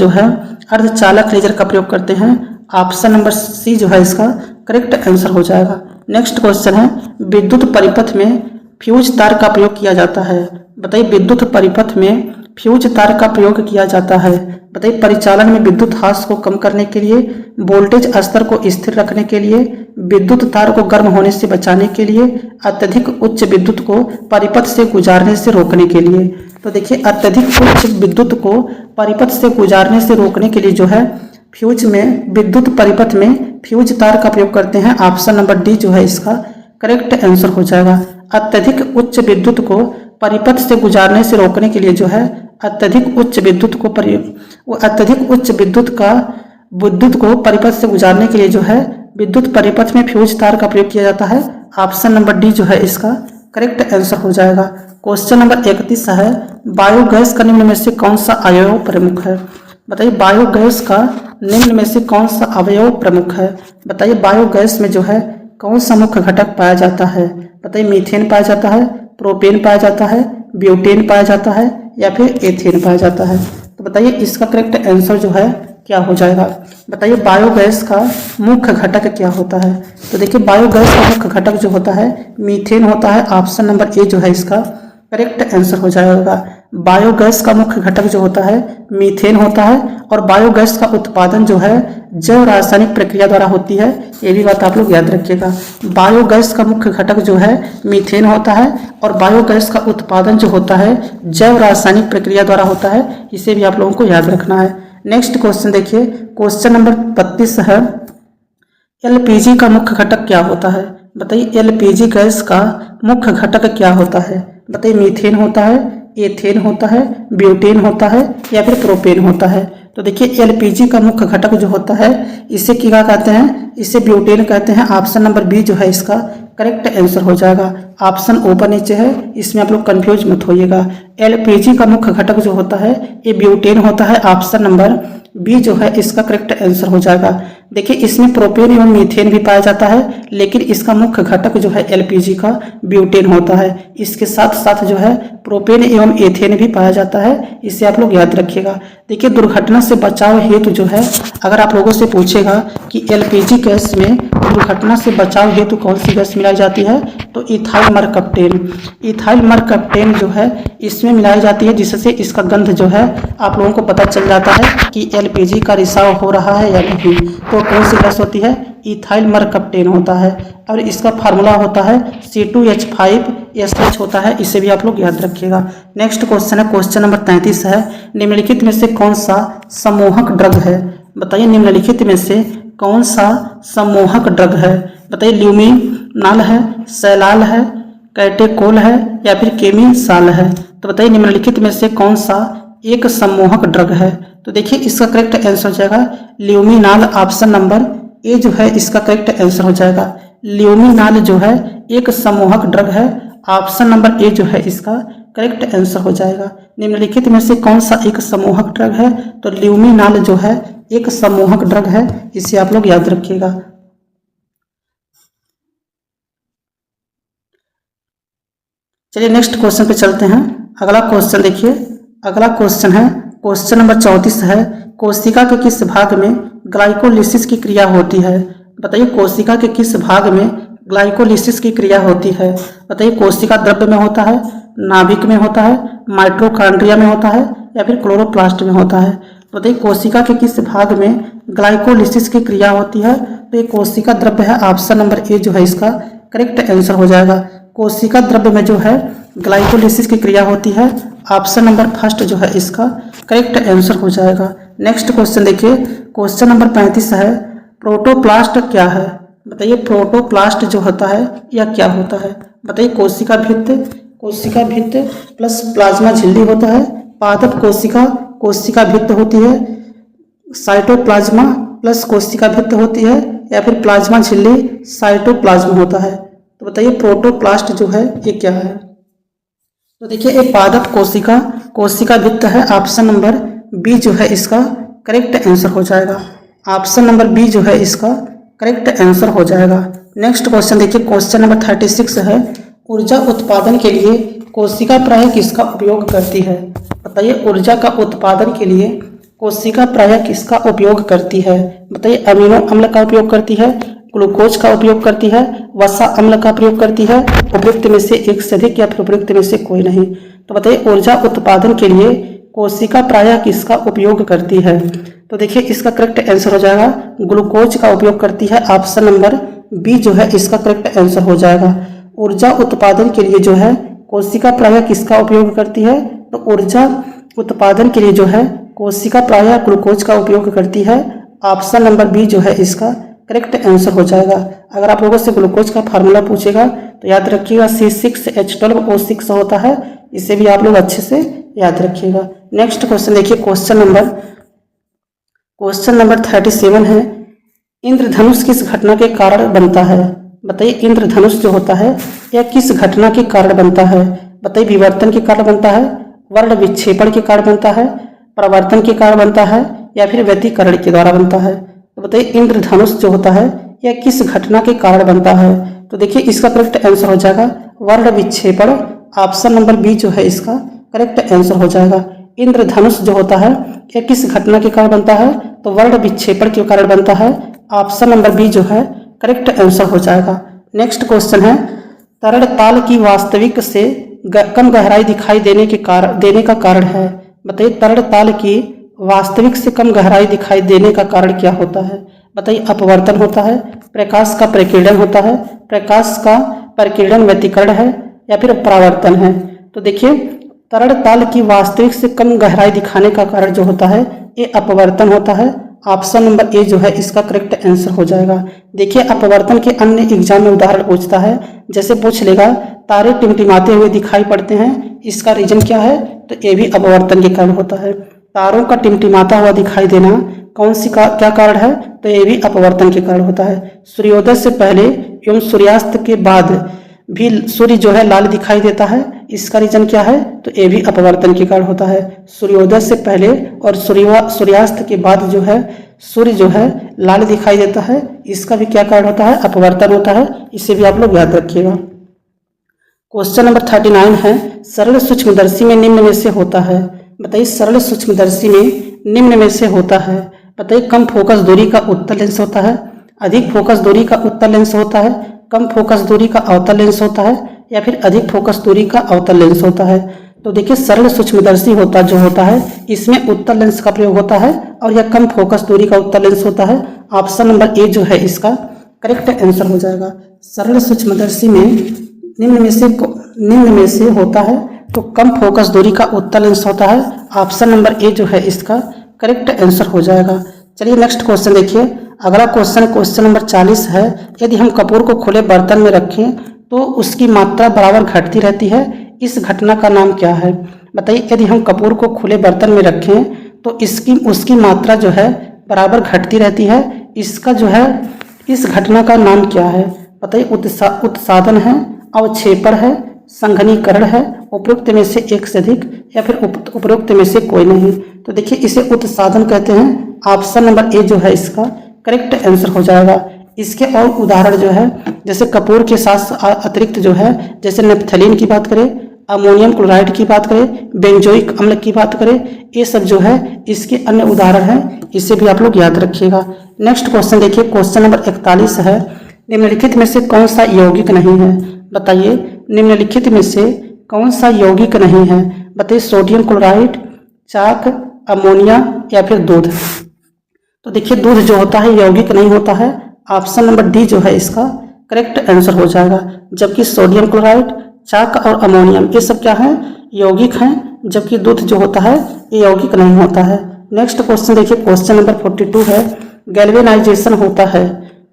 लेजर का प्रयोग करते हैं, ऑप्शन नंबर सी जो है इसका करेक्ट आंसर हो जाएगा। नेक्स्ट क्वेश्चन है विद्युत परिपथ में फ्यूज तार का प्रयोग किया जाता है। बताइए विद्युत परिपथ में फ्यूज तार का प्रयोग किया जाता है। बताइए परिचालन में विद्युत ह्रास को कम करने के लिए, वोल्टेज स्तर को स्थिर रखने के लिए, विद्युत तार को गर्म होने से बचाने के लिए, अत्यधिक उच्च विद्युत को परिपथ से गुजारने से रोकने के लिए। तो देखिए अत्यधिक उच्च विद्युत को परिपथ से गुजारने से रोकने के लिए जो है फ्यूज में विद्युत परिपथ में फ्यूज तार का प्रयोग करते हैं, ऑप्शन नंबर डी जो है इसका करेक्ट आंसर हो जाएगा। अत्यधिक उच्च विद्युत को परिपथ से गुजारने से रोकने के लिए जो है अत्यधिक उच्च विद्युत को परिपथ से गुजारने के लिए जो है विद्युत परिपथ में फ्यूज तार का प्रयोग किया जाता है, ऑप्शन नंबर डी जो है इसका करेक्ट आंसर हो जाएगा। क्वेश्चन नंबर 31 है बायोगैस का निम्न में से कौन सा अवयव प्रमुख है? बताइए बायोगैस का निम्न में से कौन सा अवयव प्रमुख है? बताइए बायोगैस में जो है कौन सा मुख्य घटक पाया जाता है? बताइए मीथेन पाया जाता है, प्रोपेन पाया जाता है, ब्यूटेन पाया जाता है या फिर एथेन पाया जाता है। तो बताइए इसका करेक्ट आंसर जो है क्या हो जाएगा? बताइए बायोगैस का मुख्य घटक क्या होता है? तो देखिए बायोगैस का मुख्य घटक जो होता है मीथेन होता है, ऑप्शन नंबर ए जो है इसका करेक्ट आंसर हो जाएगा। बायोगैस का मुख्य घटक जो होता है मीथेन होता है और बायोगैस का उत्पादन जो है जैव रासायनिक प्रक्रिया द्वारा होती है, ये भी बात आप लोग याद रखिएगा। बायोगैस का मुख्य घटक जो है मीथेन होता है और बायोगैस का उत्पादन जो होता है जैव रासायनिक प्रक्रिया द्वारा होता है, इसे भी आप लोगों को याद रखना है। नेक्स्ट क्वेश्चन देखिए क्वेश्चन नंबर 32 है एलपीजी का मुख्य घटक क्या होता है? बताइए एलपीजी गैस का मुख्य घटक क्या होता है? बताइए मीथेन होता है, एथेन होता है, ब्यूटेन होता है या फिर प्रोपेन होता है। तो देखिए एलपीजी का मुख्य घटक जो होता है इसे क्या कहते हैं? इसे ब्यूटेन कहते हैं, ऑप्शन नंबर बी जो है इसका करेक्ट आंसर हो जाएगा। ऑप्शन ऊपर नीचे है, इसमें आप लोग कंफ्यूज मत होइएगा। एलपीजी का मुख्य घटक जो होता है ये ब्यूटेन होता है, ऑप्शन नंबर बी जो है इसका करेक्ट आंसर हो जाएगा। देखिए इसमें प्रोपेन एवं मीथेन भी पाया जाता है, लेकिन इसका मुख्य घटक जो है एलपीजी का ब्यूटेन होता है। इसके साथ साथ जो है प्रोपेन एवं एथेन भी पाया जाता है, इसे आप लोग याद रखिएगा। देखिए दुर्घटना से बचाव हेतु जो है अगर आप लोगों से पूछेगा कि एलपीजी गैस में दुर्घटना से बचाव हेतु कौन सी गैस मिलाई जाती है, तो इथाइल मरकप्टेन जो है इसमें मिलाई जाती है, जिससे इसका गंध जो है आप लोगों को पता चल जाता है कि एलपीजी का रिसाव हो रहा है या नहीं। तो कौन सी गैस होती है? इथाइल मरकप्टेन होता है और इसका फार्मूला होता है C2H5SH होता है, इसे भी आप लोग याद रखिएगा। नेक्स्ट क्वेश्चन है क्वेश्चन नंबर 33 है निम्नलिखित में से कौन सा सम्मोहक ड्रग है? बताइए निम्नलिखित में से कौन सा सम्मोहक ड्रग है? बताइए ल्यूमिनाल है, सैलाल है, कैटेकोल है या फिर केमिसाल है। तो बताइए निम्नलिखित में से कौन सा एक सम्मोहक ड्रग है। तो देखिए इसका करेक्ट आंसर हो जाएगा ल्यूमिनाल। ऑप्शन नंबर ए जो है इसका करेक्ट आंसर हो जाएगा। ल्यूमिनाल जो है एक सम्मोहक ड्रग है। ऑप्शन नंबर ए जो है इसका करेक्ट आंसर हो जाएगा। निम्नलिखित में से कौन सा एक सम्मोहक ड्रग है? तो ल्यूमिनाल जो है एक सम्मोहक ड्रग है, इसे आप लोग याद रखिएगा। चलिए नेक्स्ट क्वेश्चन पे चलते हैं। अगला क्वेश्चन देखिए, अगला क्वेश्चन है क्वेश्चन नंबर 34 है, कोशिका के किस भाग में ग्लाइकोलिसिस की क्रिया होती है? बताइए कोशिका के किस भाग में ग्लाइकोलिसिस की क्रिया होती है? बताइए कोशिका द्रव्य में होता है, नाभिक में होता है, माइटोकॉन्ड्रिया में होता है या फिर क्लोरोप्लास्ट में होता है? बताइए कोशिका के किस भाग में ग्लाइकोलिसिस की क्रिया होती है? तो ये कोशिका द्रव्य है। ऑप्शन नंबर ए जो है इसका करेक्ट आंसर हो जाएगा। कोशिका द्रव्य में जो है ग्लाइकोलिसिस की क्रिया होती है। ऑप्शन नंबर फर्स्ट जो है इसका करेक्ट आंसर हो जाएगा। नेक्स्ट क्वेश्चन देखिए, क्वेश्चन नंबर 35 है, प्रोटोप्लास्ट क्या है? बताइए प्रोटोप्लास्ट जो होता है यह क्या होता है? बताइए कोशिका भित्त प्लस प्लाज्मा झिल्ली होता है, पादप कोशिका कोशिका भित्त होती है, साइटोप्लाज्मा प्लस कोशिका भित्त होती है या फिर प्लाज्मा झिल्ली साइटोप्लाज्म होता है? तो बताइए प्रोटोप्लास्ट जो है ये क्या है? तो देखिए ये पादप कोशिका भित्त है। ऑप्शन नंबर बी जो है इसका करेक्ट आंसर हो जाएगा। ऑप्शन नंबर बी जो है इसका करेक्ट आंसर हो जाएगा। नेक्स्ट क्वेश्चन देखिए, क्वेश्चन नंबर 36 है, ऊर्जा उत्पादन के लिए कोशिका प्रायः किसका उपयोग करती है? बताइए ऊर्जा का उत्पादन के लिए कोशिका प्रायः किसका उपयोग करती है? बताइए अमीनो अम्ल का उपयोग करती है, ग्लूकोज का उपयोग करती है, वसा अम्ल का प्रयोग करती है, उपयुक्त में से एक से अधिक या फिर उपयुक्त में से कोई नहीं? तो बताइए ऊर्जा उत्पादन के लिए कोशिका प्रायः किसका उपयोग करती है? तो देखिए इसका करेक्ट आंसर हो जाएगा ग्लूकोज का उपयोग करती है। ऑप्शन नंबर बी जो है इसका करेक्ट आंसर हो जाएगा। ऊर्जा उत्पादन के लिए जो है कोशिका प्रायः किसका उपयोग करती है? तो ऊर्जा उत्पादन के लिए जो है कोशिका प्रायः ग्लूकोज का उपयोग करती है। ऑप्शन नंबर बी जो है इसका करेक्ट आंसर हो जाएगा। अगर आप लोगों से ग्लूकोज का फार्मूला पूछेगा तो याद रखिएगा C6H12O6 होता है, इसे भी आप लोग अच्छे से याद रखिएगा। नेक्स्ट क्वेश्चन देखिए, क्वेश्चन नंबर 37 है, इंद्रधनुष किस घटना के कारण बनता है? बताइए इंद्रधनुष जो होता है यह किस घटना के कारण बनता है? बताइए विवर्तन के कारण बनता है, वर्ण विक्षेपण के कारण बनता है, प्रवर्तन के कारण बनता है या फिर व्यतिकरण के द्वारा बनता है? तो बताइए इंद्रधनुष जो होता है यह किस घटना के कारण बनता है? तो देखिए इसका करेक्ट आंसर हो जाएगा वर्ण विक्षेपण। ऑप्शन नंबर बी जो है इसका करेक्ट आंसर हो जाएगा। इंद्रधनुष जो होता है यह किस घटना के कारण बनता है? तो वर्ण विक्षेपण के कारण बनता है। ऑप्शन नंबर बी जो है करेक्ट आंसर हो जाएगा। नेक्स्ट क्वेश्चन है, तरल ताल की वास्तविक से कम गहराई दिखाई देने का कारण है? बताइए तरल ताल की वास्तविक से कम गहराई दिखाई देने का कारण क्या होता है? बताइए अपवर्तन होता है, प्रकाश का प्रकीर्णन होता है, प्रकाश का प्रकीर्णन व्यतिकरण है या फिर परावर्तन है? तो देखिए तरल ताल की वास्तविक से कम गहराई दिखाने का कारण जो होता है ये अपवर्तन होता है। ऑप्शन नंबर ए जो है इसका करेक्ट आंसर हो जाएगा। देखिए अपवर्तन के अन्य एग्जाम में उदाहरण पूछता है, जैसे पूछ लेगा तारे टिमटिमाते हुए दिखाई पड़ते हैं, इसका रीजन क्या है? तो ये भी अपवर्तन के कारण होता है। तारों का टिमटिमाता हुआ दिखाई देना क्या कारण है? तो ये भी अपवर्तन के कारण होता है। सूर्योदय से पहले एवं सूर्यास्त के बाद भी सूर्य जो है लाल दिखाई देता है, इसका रीजन क्या है? तो ये भी अपवर्तन के कारण होता है। सूर्योदय से पहले और सूर्यास्त के बाद जो है सूर्य जो है लाल दिखाई देता है, इसका भी क्या कारण होता है? अपवर्तन होता है। इसे भी आप लोग याद रखिएगा। क्वेश्चन नंबर 39 है, सरल सूक्ष्मदर्शी में निम्न में से होता है? बताइए सरल सूक्ष्मदर्शी में निम्न में से होता है? बताइए कम फोकस दूरी का उत्तल लेंस होता है, अधिक फोकस दूरी का उत्तल लेंस होता है, कम फोकस दूरी का अवतल लेंस होता है या फिर अधिक फोकस दूरी का अवतल लेंस होता है? तो देखिए सरल सूक्ष्मदर्शी होता है इसमें उत्तल लेंस का प्रयोग होता है और यह कम फोकस दूरी का उत्तल लेंस होता है। ऑप्शन नंबर ए जो है इसका करेक्ट आंसर हो जाएगा। सरल सूक्ष्मदर्शी में निम्न में से होता है तो कम फोकस दूरी का उत्तल लेंस होता है। ऑप्शन नंबर ए जो है इसका करेक्ट आंसर हो जाएगा। चलिए नेक्स्ट क्वेश्चन देखिए, अगला क्वेश्चन नंबर 40 है, यदि हम कपूर को खुले बर्तन में रखें तो उसकी मात्रा बराबर घटती रहती है, इस घटना का नाम क्या है? बताइए यदि हम कपूर को खुले बर्तन में रखें तो उसकी मात्रा जो है बराबर घटती रहती है। इसका जो है इस घटना का नाम क्या है? बताइए उत्सादन है, अवक्षेपण है, संघनीकरण है, उपरोक्त में से एक से अधिक या फिर उपरोक्त में से कोई नहीं। तो देखिए इसे उत्सादन कहते हैं। ऑप्शन नंबर ए जो है इसका करेक्ट आंसर हो जाएगा। इसके और उदाहरण जो है जैसे कपूर के साथ अतिरिक्त जो है जैसे नेपथलीन की बात करें, अमोनियम क्लोराइड की बात करें, बेंजोइक अम्ल की बात करें, ये सब जो है इसके अन्य उदाहरण हैं। इसे भी आप लोग याद रखिएगा। नेक्स्ट क्वेश्चन देखिए, क्वेश्चन नंबर 41 है, निम्नलिखित में से कौन सा यौगिक नहीं है? बताइए निम्नलिखित में से कौन सा यौगिक नहीं है? बताइए सोडियम क्लोराइड, चाक, अमोनिया या फिर दूध। तो देखिए दूध जो होता है यौगिक नहीं होता है। ऑप्शन नंबर डी जो है इसका करेक्ट आंसर हो जाएगा। जबकि सोडियम क्लोराइड, चाक और अमोनियम ये सब क्या है? यौगिक हैं, जबकि दूध जो होता है ये यौगिक नहीं होता है। नेक्स्ट क्वेश्चन देखिए, क्वेश्चन नंबर 42 है, गैल्वेनाइजेशन होता है।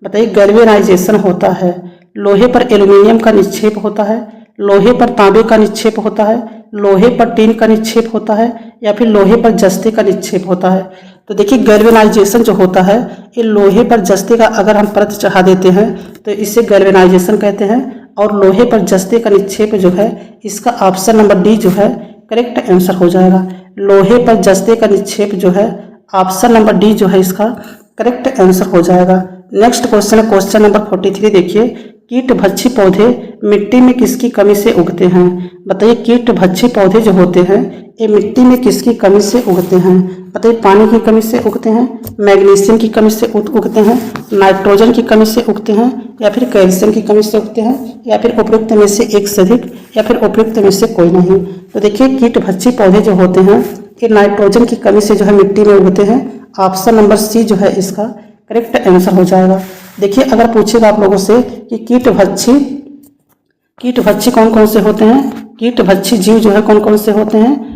बताइए गैल्वेनाइजेशन होता है, लोहे पर एल्यूमिनियम का निक्षेप होता है, लोहे पर तांबे का निक्षेप होता है, लोहे पर टीन का निक्षेप होता है या फिर लोहे पर जस्ते का निक्षेप होता है। तो देखिए गैल्वेनाइजेशन जो होता है ये लोहे पर जस्ते का अगर हम परत चढ़ा देते हैं तो इसे गैल्वेनाइजेशन कहते हैं। और लोहे पर जस्ते का निक्षेप जो है इसका ऑप्शन नंबर डी जो है करेक्ट आंसर हो जाएगा। लोहे पर जस्ते का निक्षेप जो है ऑप्शन नंबर डी जो है इसका करेक्ट आंसर हो जाएगा। नेक्स्ट क्वेश्चन है क्वेश्चन नंबर 43 देखिए, कीटभक्षी पौधे मिट्टी में किसकी कमी से उगते हैं? बताइए कीटभक्षी पौधे जो होते हैं ये मिट्टी में किसकी कमी से उगते हैं? बताइए पानी की कमी से उगते हैं, मैग्नीशियम की कमी से उगते हैं, नाइट्रोजन की कमी से उगते हैं या फिर कैल्शियम की कमी से उगते हैं या फिर उपयुक्त में से एक से अधिक या फिर उपयुक्त में से कोई नहीं। तो देखिए कीटभक्षी पौधे जो होते हैं ये नाइट्रोजन की कमी से जो है मिट्टी में उगते हैं। ऑप्शन नंबर सी जो है इसका करेक्ट आंसर हो जाएगा। देखिए अगर पूछेगा आप लोगों से कि कीटभक्षी कौन कौन से होते हैं, कीटभक्षी जीव जो है कौन कौन से होते हैं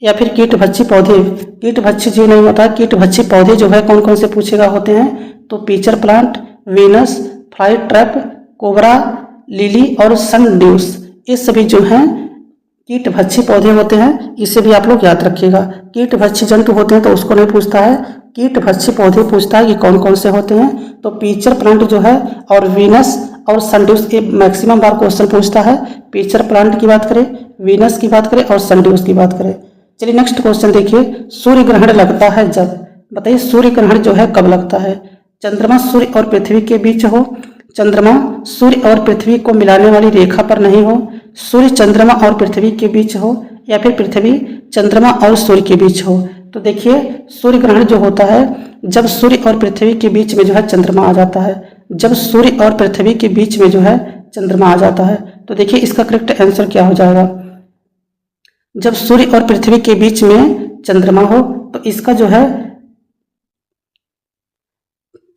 या फिर कीटभक्षी पौधे, कीटभक्षी जीव नहीं होता, कीटभक्षी पौधे जो है कौन कौन से पूछेगा होते हैं तो pitcher plant, Venus, fly trap, cobra, lily और सनड्यूस ये सभी जो हैं कीटभक्षी पौधे होते हैं। इसे भी आप लोग याद रखिएगा। कीटभक्षी जंतु होते हैं तो उसको नहीं पूछता है, कीटभक्षी पौधे पूछता है कि कौन कौन से होते हैं। तो पीचर प्लांट जो है और वीनस और सनड्यूस ये मैक्सिमम बार क्वेश्चन पूछता है। पीचर प्लांट की बात करें, वीनस की बात करें और सनड्यूस की बात करें। चलिए नेक्स्ट क्वेश्चन देखिए, सूर्य ग्रहण लगता है जब। बताइए सूर्य ग्रहण जो है कब लगता है? चंद्रमा सूर्य और पृथ्वी के बीच हो, चंद्रमा सूर्य और पृथ्वी को मिलाने वाली रेखा पर नहीं हो, सूर्य चंद्रमा और पृथ्वी के बीच हो या फिर पृथ्वी चंद्रमा और सूर्य के बीच हो। तो देखिए सूर्य ग्रहण जो होता है जब सूर्य और पृथ्वी के बीच में जो है चंद्रमा आ जाता है, जब सूर्य और पृथ्वी के बीच में जो है चंद्रमा आ जाता है। तो देखिए इसका करेक्ट आंसर क्या हो जाएगा? जब सूर्य और पृथ्वी के बीच में चंद्रमा हो तो इसका जो है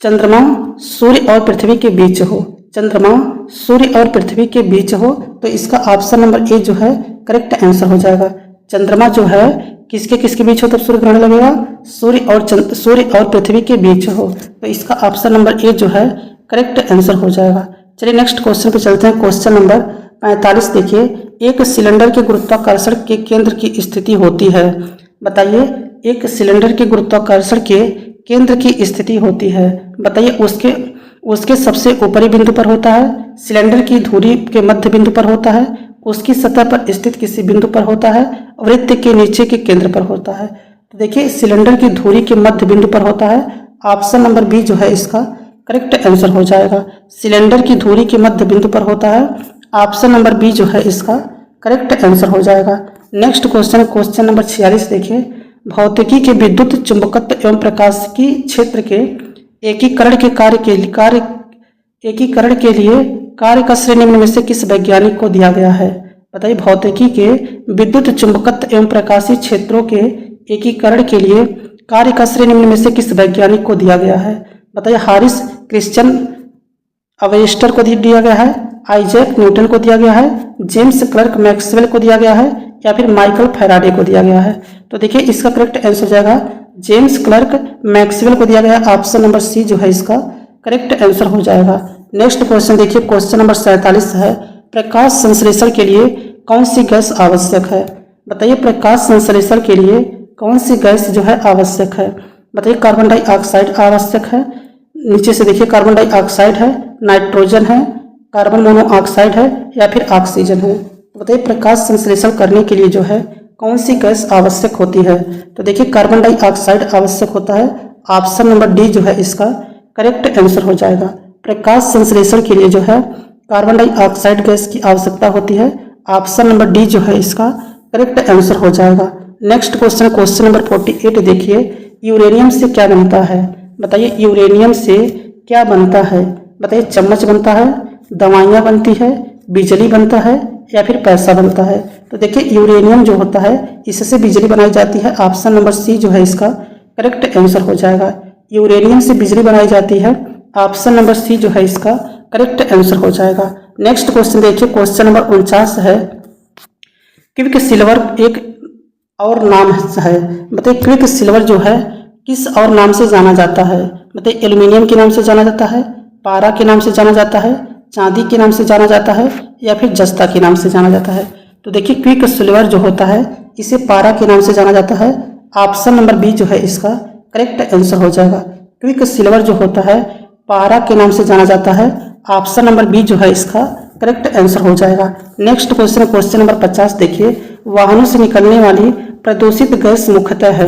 चंद्रमा सूर्य और पृथ्वी के बीच हो, चंद्रमा सूर्य और पृथ्वी के बीच हो तो इसका ऑप्शन नंबर ए जो है करेक्ट आंसर हो जाएगा। चंद्रमा जो है किसके किसके बीच हो तब सूर्य ग्रहण लगेगा? सूर्य और पृथ्वी के बीच हो तो इसका ऑप्शन नंबर ए जो है करेक्ट आंसर हो जाएगा। चलिए नेक्स्ट क्वेश्चन पे चलते हैं। क्वेश्चन नंबर 45 देखिए, एक सिलेंडर के गुरुत्वाकर्षण के केंद्र की स्थिति होती है। बताइए एक सिलेंडर के गुरुत्वाकर्षण के केंद्र की स्थिति होती है। बताइए उसके सबसे ऊपरी बिंदु पर होता है, सिलेंडर की धुरी के मध्य बिंदु पर होता है, उसकी सतह पर स्थित किसी बिंदु पर होता है, वृत्त के नीचे के केंद्र पर होता है। तो देखिए सिलेंडर की धुरी के मध्य बिंदु पर होता है। ऑप्शन नंबर बी जो है इसका करेक्ट आंसर हो जाएगा। सिलेंडर की धुरी के मध्य बिंदु पर होता है। ऑप्शन नंबर बी जो है इसका करेक्ट आंसर हो जाएगा। नेक्स्ट क्वेश्चन क्वेश्चन नंबर 46 देखिए, भौतिकी के विद्युत चुंबकत्व एवं प्रकाशिकी क्षेत्र के एकीकरण के लिए कार्य का श्रेणी निम्न में से किस वैज्ञानिक को दिया गया है? बताइए भौतिकी के विद्युत चुंबकत्व एवं प्रकाशीय क्षेत्रों के एकीकरण के लिए कार्य का श्रेणी निम्न में से किस वैज्ञानिक को दिया गया है? बताइए हारिस क्रिश्चियन अवेस्टर को दिया गया है, आइजैक न्यूटन को दिया गया है, जेम्स क्लर्क मैक्सवेल को दिया गया है या फिर माइकल फैराडे को दिया गया है। तो देखिए इसका करेक्ट आंसर हो जाएगा जेम्स क्लर्क मैक्सवेल को दिया गया है। ऑप्शन नंबर सी जो है इसका करेक्ट आंसर हो जाएगा। नेक्स्ट क्वेश्चन देखिए क्वेश्चन नंबर 47 है, प्रकाश संश्लेषण के लिए कौन सी गैस आवश्यक है? बताइए प्रकाश संश्लेषण के लिए कौन सी गैस जो है आवश्यक है। बताइए कार्बन डाइऑक्साइड आवश्यक है, नीचे से देखिए कार्बन डाइऑक्साइड है, नाइट्रोजन है, कार्बन मोनोऑक्साइड है या फिर ऑक्सीजन है। तो बताइए प्रकाश संश्लेषण करने के लिए जो है कौन सी गैस आवश्यक होती है। तो देखिए कार्बन डाइऑक्साइड आवश्यक होता है, ऑप्शन नंबर डी जो है इसका करेक्ट आंसर हो जाएगा। प्रकाश संश्लेषण के लिए जो है कार्बन डाइऑक्साइड गैस की आवश्यकता होती है, ऑप्शन नंबर डी जो है इसका करेक्ट आंसर हो जाएगा। नेक्स्ट क्वेश्चन, क्वेश्चन नंबर 48 देखिए, यूरेनियम से क्या बनता है। बताइए यूरेनियम से क्या बनता है। बताइए चम्मच बनता है, दवाइयाँ बनती है, बिजली बनता है या फिर पैसा बनता है। तो देखिए यूरेनियम जो होता है इससे बिजली बनाई जाती है, ऑप्शन नंबर सी जो है इसका करेक्ट आंसर हो जाएगा। यूरेनियम से बिजली बनाई जाती है, ऑप्शन नंबर सी जो है इसका करेक्ट आंसर हो जाएगा। नेक्स्ट क्वेश्चन देखिए, क्वेश्चन नंबर 49 है, क्विक सिल्वर एक और नाम है। बताइए क्विक सिल्वर जो है किस और नाम से जाना जाता है। बताइए एल्यूमिनियम के नाम से जाना जाता है, पारा के नाम से जाना जाता है, चांदी के नाम से जाना जाता है या फिर जस्ता के नाम से जाना जाता है। तो देखिए क्विक सिल्वर जो होता है इसे पारा के नाम से जाना जाता है, ऑप्शन नंबर बी जो है इसका करेक्ट आंसर हो जाएगा। क्विक सिल्वर जो होता है पारा के नाम से जाना जाता है, ऑप्शन नंबर बी जो है इसका करेक्ट आंसर हो जाएगा। नेक्स्ट क्वेश्चन, क्वेश्चन नंबर 50 देखिए, वाहनों से निकलने वाली प्रदूषित गैस मुख्यतः है।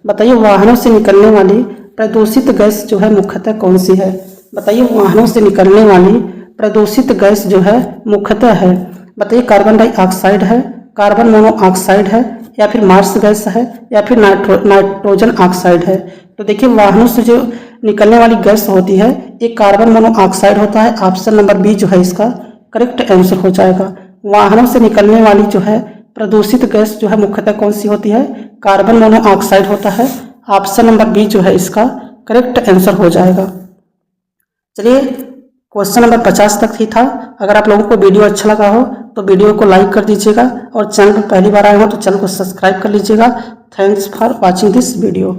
बताइए वाहनों से निकलने वाली प्रदूषित गैस जो है मुख्यतः कौन सी है। बताइए वाहनों से निकलने वाली प्रदूषित गैस जो है मुख्यतः है। बताइए कार्बन डाइऑक्साइड है, कार्बन मोनोऑक्साइड है या फिर मार्स गैस है या फिर नाइट्रोजन ऑक्साइड है। तो देखिए वाहनों से जो निकलने वाली गैस होती है एक कार्बन मोनोऑक्साइड होता है, ऑप्शन नंबर बी जो है इसका करेक्ट आंसर हो जाएगा। वाहनों से निकलने वाली जो है प्रदूषित गैस जो है मुख्यतः कौन सी होती है, कार्बन मोनोऑक्साइड होता है, ऑप्शन नंबर बी जो है इसका करेक्ट आंसर हो जाएगा। चलिए क्वेश्चन नंबर 50 तक ही था। अगर आप लोगों को वीडियो अच्छा लगा हो तो वीडियो को लाइक कर दीजिएगा और चैनल पर पहली बार आए हो तो चैनल को सब्सक्राइब कर लीजिएगा। Thanks for watching this video.